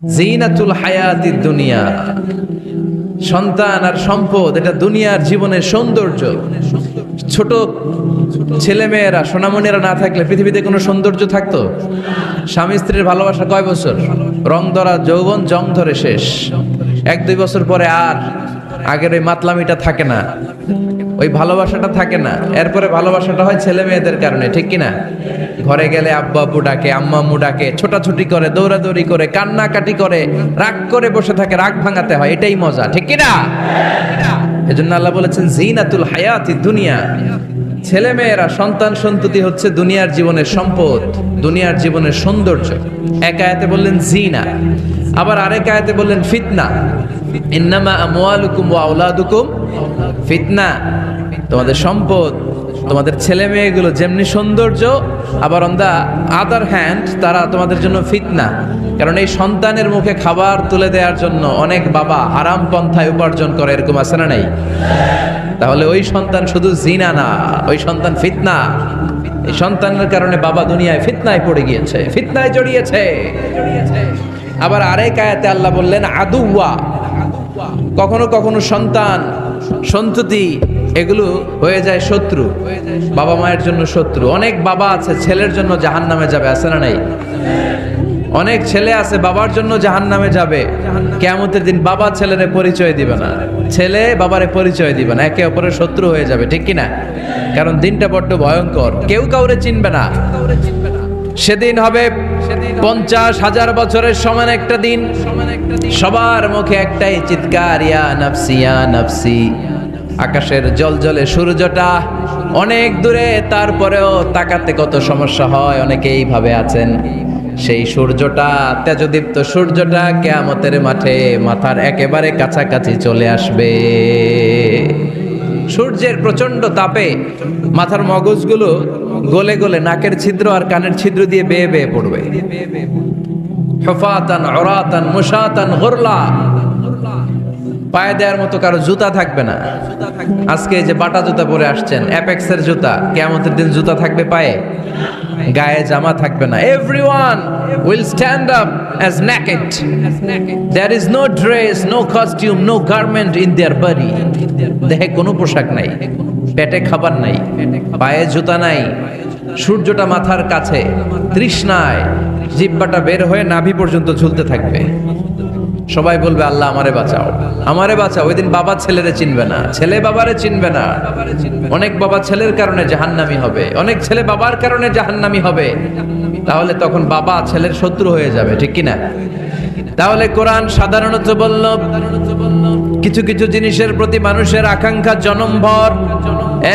জিনাতুল হায়াতিদ দুনিয়া, সন্তান আর সম্পদ এটা দুনিয়ার জীবনের সৌন্দর্য। ছোট ছেলে মেয়েরা সোনামণিরা না থাকলে পৃথিবীতে কোনো সৌন্দর্য থাকতো? স্বামী স্ত্রীর ভালোবাসা কয় বছর? রং ধরা যৌবন জং ধরে শেষ। 1-2 বছর পরে আর আগের ওই মাতলামিটা থাকে না, ওই ভালোবাসাটা থাকে না। এরপরে ভালোবাসাটা হয় ছেলে মেয়েদের কারণে, ঠিক কিনা? ঘরে গেলে আব্বা আব্বু ডাকে, আম্মা আম্মু ডাকে, ছোটাছুটি করে, দৌড়াদৌড়ি করে, কান্নাকাটি করে, রাগ করে বসে থাকে, রাগ ভাঙাতে হয়, এটাই মজা, ঠিক কিনা? এজন্য আল্লাহ বলেছেন জিনাতুল হায়াতিদ দুনিয়া। ছেলে মেয়েরা, সন্তান সন্ততি হচ্ছে দুনিয়ার জীবনের সম্পদ, দুনিয়ার জীবনের সৌন্দর্য। এক আয়াতে বললেন জিনা, আবার আরেক আয়াতে বললেন ফিতনা। ইন্নামা আমওয়ালুকুম ওয়া আওলাদুকুম ফিতনা। তোমাদের সম্পদ, তোমাদের ছেলে মেয়েগুলো যেমনি সৌন্দর্য, আবার অন দা আদার হ্যান্ড তারা তোমাদের জন্য ফিতনা। কারণ এই সন্তানের মুখে খাবার তুলে দেওয়ার জন্য অনেক বাবা হারাম পন্থায় উপার্জন করে, এরকম আছে না নাই? তাহলে ওই সন্তান শুধু জিনা না, ওই সন্তান ফিতনা। এই সন্তানের কারণে বাবা দুনিয়ায় ফিতনায় পড়ে গিয়েছে, ফিতনায় জড়িয়েছে। আবার আরেক আয়াতে আল্লাহ বললেন আদুওয়া। কখনো কখনো সন্তান সন্ততি এগুলো হয়ে যায় শত্রু, বাবা মায়ের জন্য শত্রু। অনেক বাবা আছে ছেলের জন্য জাহান্নামে যাবে, আছে না নাই? অনেক ছেলে আছে বাবার জন্য জাহান্নামে যাবে। কিয়ামতের দিন বাবা ছেলেরে পরিচয় দিবে না, ছেলে বাবারে পরিচয় দিবে না, একে অপরের শত্রু হয়ে যাবে, ঠিক কিনা? কারণ দিনটা বড্ড ভয়ঙ্কর, কেউ কাউরে চিনবে না। সেদিন হবে 50,000 বছরের সমান একটা দিন। সবার মুখে একটাই চিৎকার, ইয়া নাফসি ইয়া নাফসি। আকাশের জলজলে সূর্যটা অনেক দূরে, তারপরেও তাকাতে কত সমস্যা হয়। অনেকে এইভাবে আছেন, সেই সূর্যটা, তেজদীপ্ত সূর্যটা কিয়ামতের মাঠে মাথার একেবারে কাছাকাছি চলে আসবে। সূর্যের প্রচন্ড তাপে মাথার মগজগুলো গলে গলে নাকের ছিদ্র আর কানের ছিদ্র দিয়ে বেয়ে বেয়ে পড়বে। হুফাতান উরাতান মুশাতান গুরলা। পায়ে দেওয়ার মতো কারো জুতা থাকবে না। আজকে যে বাটা জুতা পরে আসছেন, অ্যাপেক্সের জুতা, কিয়ামতের দিন জুতা থাকবে পায়ে, গায়ে জামা থাকবে না। Everyone will stand up as naked. There is no dress, no costume, no garment in their body. দেহে কোনো পোশাক নাই, পেটে খাবার নাই, পায়ে জুতা নাই, সূর্যটা মাথার কাছে, তৃষ্ণায় জিহ্বাটা বের হয়ে নাভি পর্যন্ত ঝুলতে থাকবে। সবাই বলবে আল্লাহ আমারে বাঁচাও, আমারে বাঁচাও। ওই দিন বাবা ছেলেরে চিনবে না, ছেলে বাবারে চিনবে না। অনেক বাবা ছেলের কারণে জাহান্নামী হবে, অনেক ছেলে বাবার কারণে জাহান্নামী হবে। তাহলে তখন বাবা ছেলের শত্রু হয়ে যাবে, ঠিক কিনা? তাহলে কোরআন সাধারণত বলল কিছু কিছু জিনিসের প্রতি মানুষের আকাঙ্ক্ষা জনমভর।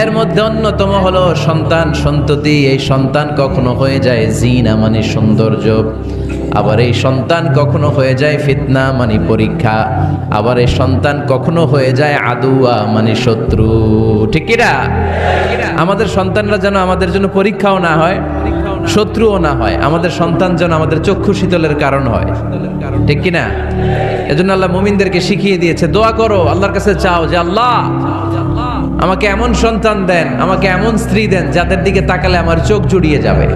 এর মধ্যে অন্যতম হলো সন্তান সন্ততি। এই সন্তান কখনো হয়ে যায় জিনা মানে সৌন্দর্য, আবার এই সন্তান কখনো হয়ে যায় ফিতনা মানে পরীক্ষা, আবার এই সন্তান কখনো হয়ে যায় আদুয়া মানে শত্রু, ঠিক কিনা? আমাদের সন্তানরা যেন আমাদের জন্য পরীক্ষাও না হয়, শত্রুও না হয়। আমাদের সন্তান যেন আমাদের চক্ষু শীতলের কারণ হয়, ঠিক কিনা? এজন্য আল্লাহ মুমিনদেরকে শিখিয়ে দিয়েছে, দোয়া করো, আল্লাহর কাছে চাও যে আল্লাহ আমাকে এমন সন্তান দেন, আমাকে এমন স্ত্রী দেন যাদের দিকে তাকালে আমার চোখ জুড়িয়ে যাবে।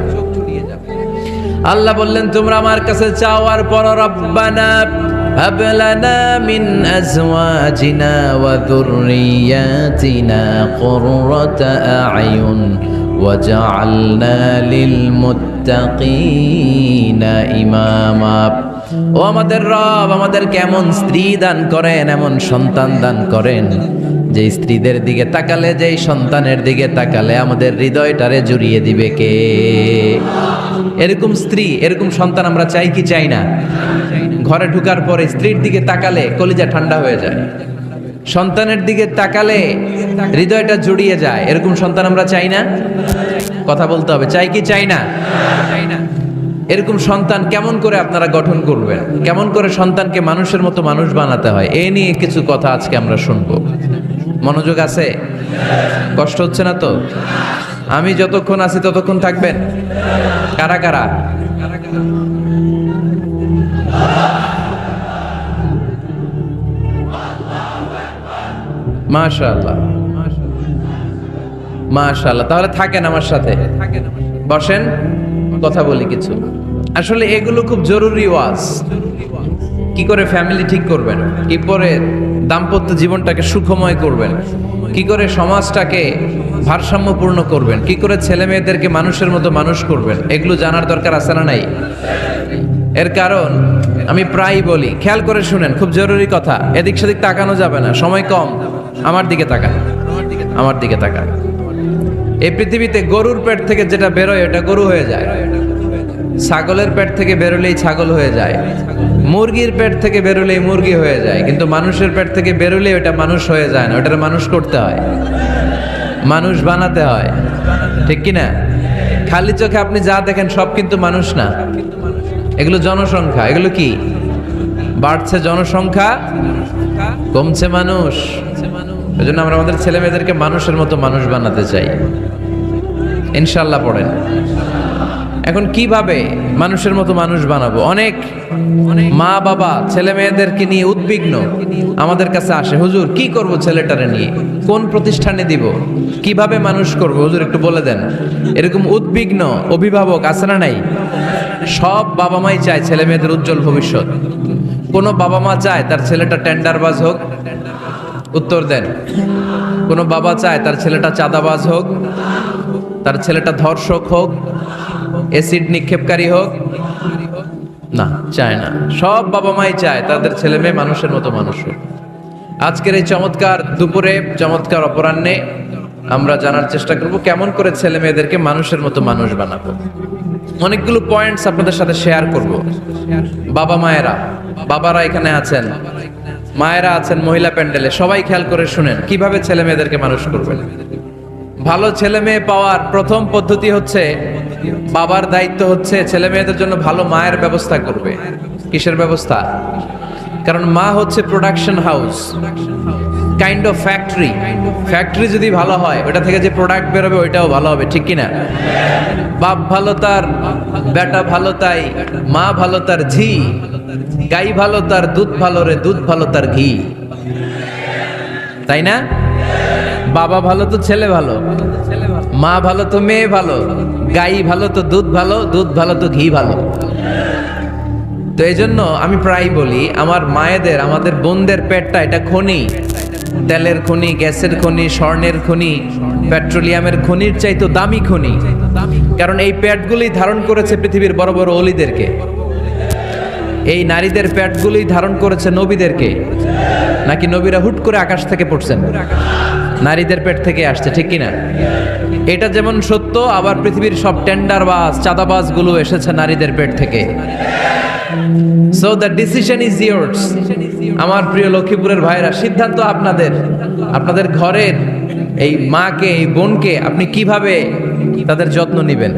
আল্লাহ বললেন তোমরা আমার কাছে চাও, আর পর রব্বানা হাব লানা মিন আজওয়াজিনা ওয়া যুররিয়াতিনা কুররাতা আ'য়ুন ওয়াজআলনা লিল মুত্তাকিনা ইমামা। ও আমাদের রব, আমাদেরকে এমন স্ত্রী দান করেন, এমন সন্তান দান করেন যে স্ত্রীদের দিকে তাকালে, যেই সন্তানের দিকে তাকালে আমাদের হৃদয়টারে জুড়িয়ে দিবে কে? এরকম স্ত্রী, এরকম সন্তান আমরা চাই কি চাই না? ঘরে ঢুকার পরে স্ত্রীর দিকে তাকালে কলিজা ঠান্ডা হয়ে যায়, সন্তানের দিকে তাকালে হৃদয়টা জুড়িয়ে যায়। এরকম সন্তান আমরা চাই না? কথা বলতে হবে, চাই কি চাই না? এরকম সন্তান কেমন করে আপনারা গঠন করবেন, কেমন করে সন্তানকে মানুষের মতো মানুষ বানাতে হয়, এ নিয়ে কিছু কথা আজকে আমরা শুনবো। মনোযোগ আছে? কষ্ট হচ্ছে না তো? আমি যতক্ষণ আছি ততক্ষণ থাকবেন? কারা কারা? মাশাআল্লাহ, মাশাআল্লাহ। তাহলে থাকেন আমার সাথে, বসেন, কথা বলি কিছু। আসলে এগুলো খুব জরুরি ওয়াজ। কি করে ফ্যামিলি ঠিক করবেন, কি করে দাম্পত্য জীবনটাকে সুখময় করবেন, কি করে সমাজটাকে ভারসাম্যপূর্ণ করবেন, কি করে ছেলে মেয়েদেরকে মানুষের মতো মানুষ করবেন, এগুলো জানার দরকার আছে না নাই? এর কারণ আমি প্রায়ই বলি, খেয়াল করে শুনেন, খুব জরুরি কথা, এদিক সেদিক তাকানো যাবে না, সময় কম। আমার দিকে তাকান, আমার দিকে তাকান। এই পৃথিবীতে গরুর পেট থেকে যেটা বেরোয় এটা গরু হয়ে যায়, ছাগলের পেট থেকে বেরোলেই ছাগল হয়ে যায়, মুরগির পেট থেকে বেরোলেই মুরগি হয়ে যায়, কিন্তু মানুষের পেট থেকে বেরোলেই ওটা মানুষ হয়ে যায় না, ওটার মানুষ করতে হয়, মানুষ বানাতে হয়, ঠিক কিনা? খালি চোখে আপনি যা দেখেন সব কিন্তু মানুষ না, এগুলো জনসংখ্যা। এগুলো কি? বাড়ছে জনসংখ্যা, কমছে মানুষ। এজন্য আমরা আমাদের ছেলে মেয়েদেরকে মানুষের মতো মানুষ বানাতে চাই, ইনশাআল্লাহ। পড়েন। এখন কিভাবে মানুষের মতো মানুষ বানাবো? অনেক মা বাবা ছেলে মেয়েদেরকে নিয়ে উদ্বিগ্ন, আমাদের কাছে আসে, হুজুর কি করব ছেলেটারে নিয়ে, কোন প্রতিষ্ঠানে দিব, কিভাবে মানুষ করব হুজুর একটু বলে দেন। এরকম উদ্বিগ্ন অভিভাবক আছে না নাই? সব বাবা মাই চায় ছেলে মেয়েদের উজ্জ্বল ভবিষ্যৎ। কোন বাবা মা চায় তার ছেলেটা টেন্ডারবাজ হোক? উত্তর দেন। কোন বাবা চায় তার ছেলেটা চাঁদাবাজ হোক, তার ছেলেটা ধর্ষক হোক, অ্যাসিড নিক্ষেপকারী হোক? না, চায় না। সব বাবা মাই চায় তাদের ছেলে মেয়ে মানুষের মতো মানুষ হোক। আজকের এই চমৎকার দুপুরে, চমৎকার অপরাহ্নে আমরা জানার চেষ্টা করব কেমন করে ছেলে মেয়েদেরকে মানুষের মতো মানুষ বানাবো। অনেকগুলো পয়েন্টস আপনাদের সাথে শেয়ার করব। বাবা মায়েরা, বাবারা এখানে আছেন, মায়েরা আছেন মহিলা প্যান্ডেলে, সবাই খেয়াল করে শুনেন কিভাবে ছেলে মেয়েদেরকে মানুষ করবেন। ভালো ছেলে মেয়ে পাওয়ার প্রথম পদ্ধতি হচ্ছে, বাবার দায়িত্ব হচ্ছে ছেলে মেয়েদের জন্য ভালো মায়ের ব্যবস্থা করবে। কিসের ব্যবস্থা? কারণ মা হচ্ছে production house, kind of factory. Factory যদি ভালো হয়, ওটা থেকে যে প্রোডাক্ট বেরোবে ওইটাও ভালো হবে, ঠিক কিনা? বাপ ভালো তার বেটা ভালো তাই, মা ভালো তার ঝি, গাই ভালো তার দুধ ভালো রে, দুধ ভালো তার ঘি, তাই না? বাবা ভালো তো ছেলে ভালো, মা ভালো তো মেয়ে ভালো, গাই ভালো তো দুধ ভালো, দুধ ভালো তো ঘি ভালো। তো এই জন্য আমি প্রায় বলি, আমার মায়েদের, আমাদের বোনদের পেটটা এটা খনি, তেলের খনি, গ্যাসের খনি, স্বর্ণের খনি, পেট্রোলিয়ামের খনির চাইতো দামি খনি। কারণ এই পেটগুলোই ধারণ করেছে পৃথিবীর বড় বড় অলিদেরকে। এই নারীদের পেটগুলোই ধারণ করেছে নবীদেরকে। নাকি নবীরা হুট করে আকাশ থেকে পড়ছেন? নারীদের পেট থেকে আসছে, ঠিক কিনা? এটা যেমন সত্য, আবার পৃথিবীর সব টেন্ডারবাজ, চাঁদাবাজ গুলো এসেছে নারীদের পেট থেকে। So the decision is yours. আমার প্রিয় লক্ষ্মীপুরের ভাইরা, সিদ্ধান্ত আপনাদের। আপনাদের ঘরের এই মাকে, এই বোনকে আপনি কিভাবে তাদের যত্ন নেবেন,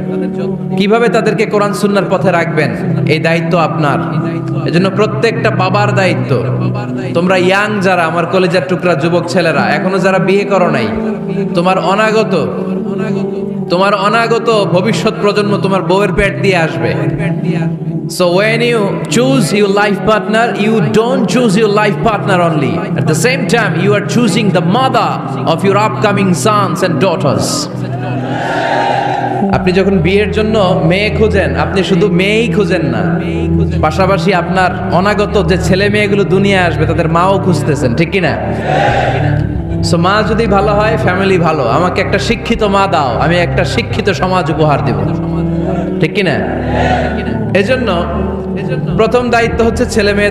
কিভাবে তাদেরকে কোরআন সুন্নাহর পথে রাখবেন, এই দায়িত্ব আপনার। এজন্য প্রত্যেকটা বাবার দায়িত্ব। তোমরা ইয়াং যারা, আমার কলেজের টুকরা যুবক ছেলেরা, এখনো যারা বিয়ে করো নাই, তোমার অনাগত ভবিষ্যৎ প্রজন্ম তোমার বউয়ের পেট দিয়ে আসবে। So when you choose your life partner, you don't choose your life partner only. At the same time, you are choosing the mother of your upcoming sons and daughters. আপনি যখন বিয়ের জন্য মেয়ে খোঁজেন, আপনি শুধু মেয়েই খোঁজেন না, পাশাপাশি আপনার অনাগত যে ছেলে মেয়েগুলো দুনিয়ায় আসবে তাদের মাও খুঁজতেছেন, ঠিক কিনা? সো মা যদি ভালো হয়, ফ্যামিলি ভালো। আমাকে একটা শিক্ষিত মা দাও, আমি একটা শিক্ষিত সমাজ উপহার দেব, ঠিক কিনা? এজন্য প্রথম দায়িত্ব হচ্ছে ছেলে মেয়ে